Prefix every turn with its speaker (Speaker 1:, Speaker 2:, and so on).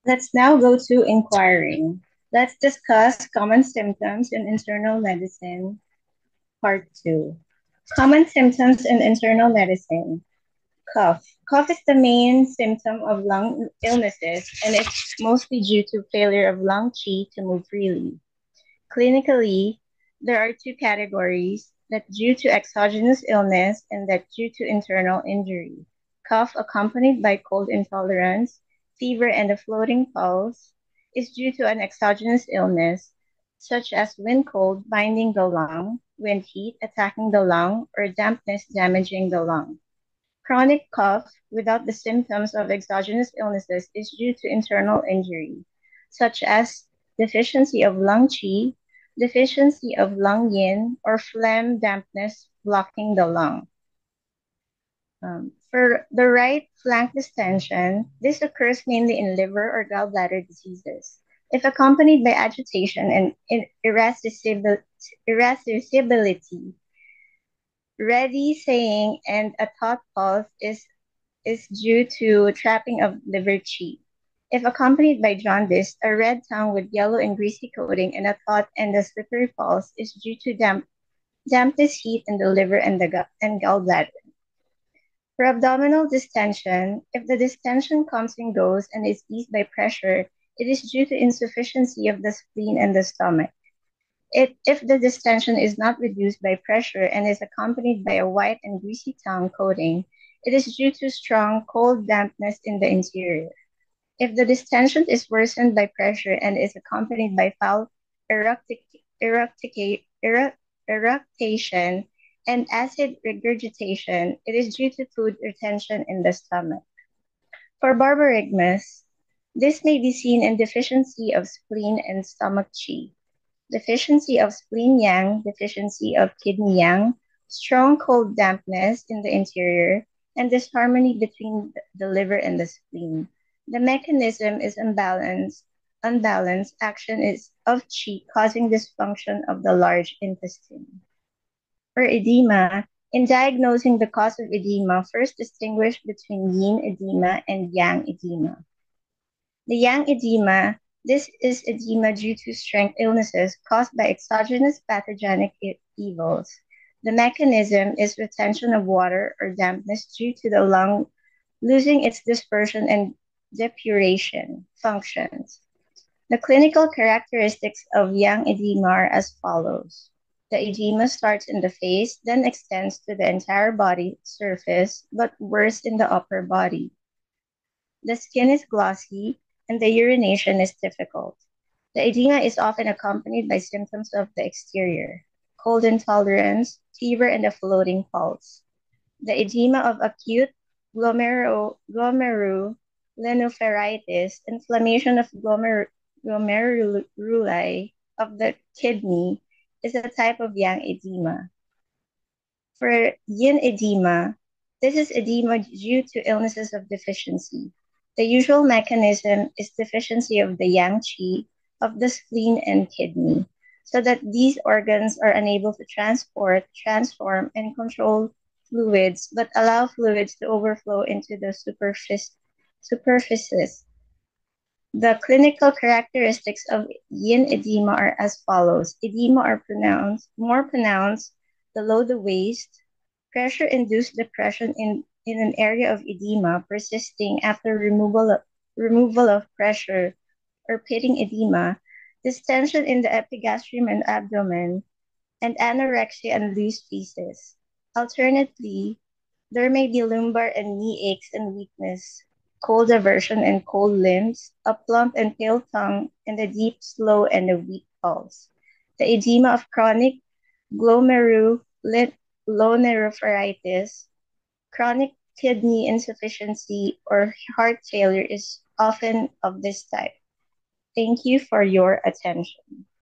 Speaker 1: Let's now go to inquiring. Let's discuss common symptoms in internal medicine, part 2. Common symptoms in internal medicine. Cough. Cough is the main symptom of lung illnesses and it's mostly due to failure of lung qi to move freely. Clinically, there are two categories: that due to exogenous illness and that due to internal injury. Cough accompanied by cold intolerance, fever, and a floating pulse is due to an exogenous illness, such as wind cold binding the lung, wind heat attacking the lung, or dampness damaging the lung. Chronic cough without the symptoms of exogenous illnesses is due to internal injury, such as deficiency of lung qi, deficiency of lung yin, or phlegm dampness blocking the lung. For the right flank distension, this occurs mainly in liver or gallbladder diseases. If accompanied by agitation and irascibility, ready saying, and a taut pulse is due to trapping of liver qi. If accompanied by jaundice, a red tongue with yellow and greasy coating and a taut and a slippery pulse is due to dampness heat in the liver and gallbladder. For abdominal distension, if the distension comes and goes and is eased by pressure, it is due to insufficiency of the spleen and the stomach. If the distension is not reduced by pressure and is accompanied by a white and greasy tongue coating, it is due to strong cold dampness in the interior. If the distension is worsened by pressure and is accompanied by foul eructation and acid regurgitation, it is due to food retention in the stomach. For barbarigmus, this may be seen in deficiency of spleen and stomach qi, deficiency of spleen yang, deficiency of kidney yang, strong cold dampness in the interior, and disharmony between the liver and the spleen. The mechanism is unbalanced action is of qi causing dysfunction of the large intestine. For edema, in diagnosing the cause of edema, first distinguish between yin edema and yang edema. The yang edema, this is edema due to strength illnesses caused by exogenous pathogenic evils. The mechanism is retention of water or dampness due to the lung losing its dispersion and depuration functions. The clinical characteristics of yang edema are as follows. The edema starts in the face, then extends to the entire body surface, but worse in the upper body. The skin is glossy, and the urination is difficult. The edema is often accompanied by symptoms of the exterior: cold intolerance, fever, and a floating pulse. The edema of acute glomerulonephritis, inflammation of glomeruli of the kidney, is a type of yang edema. For yin edema, this is edema due to illnesses of deficiency. The usual mechanism is deficiency of the yang qi of the spleen and kidney, so that these organs are unable to transport, transform, and control fluids, but allow fluids to overflow into the superficies. The clinical characteristics of yin edema are as follows. Edema are more pronounced below the waist, pressure-induced depression in an area of edema persisting after removal of pressure, or pitting edema, distension in the epigastrium and abdomen, and anorexia and loose feces. Alternately, there may be lumbar and knee aches and weakness, cold aversion and cold limbs, a plump and pale tongue, and a deep, slow, and a weak pulse. The edema of chronic glomerulonephritis, chronic kidney insufficiency, or heart failure is often of this type. Thank you for your attention.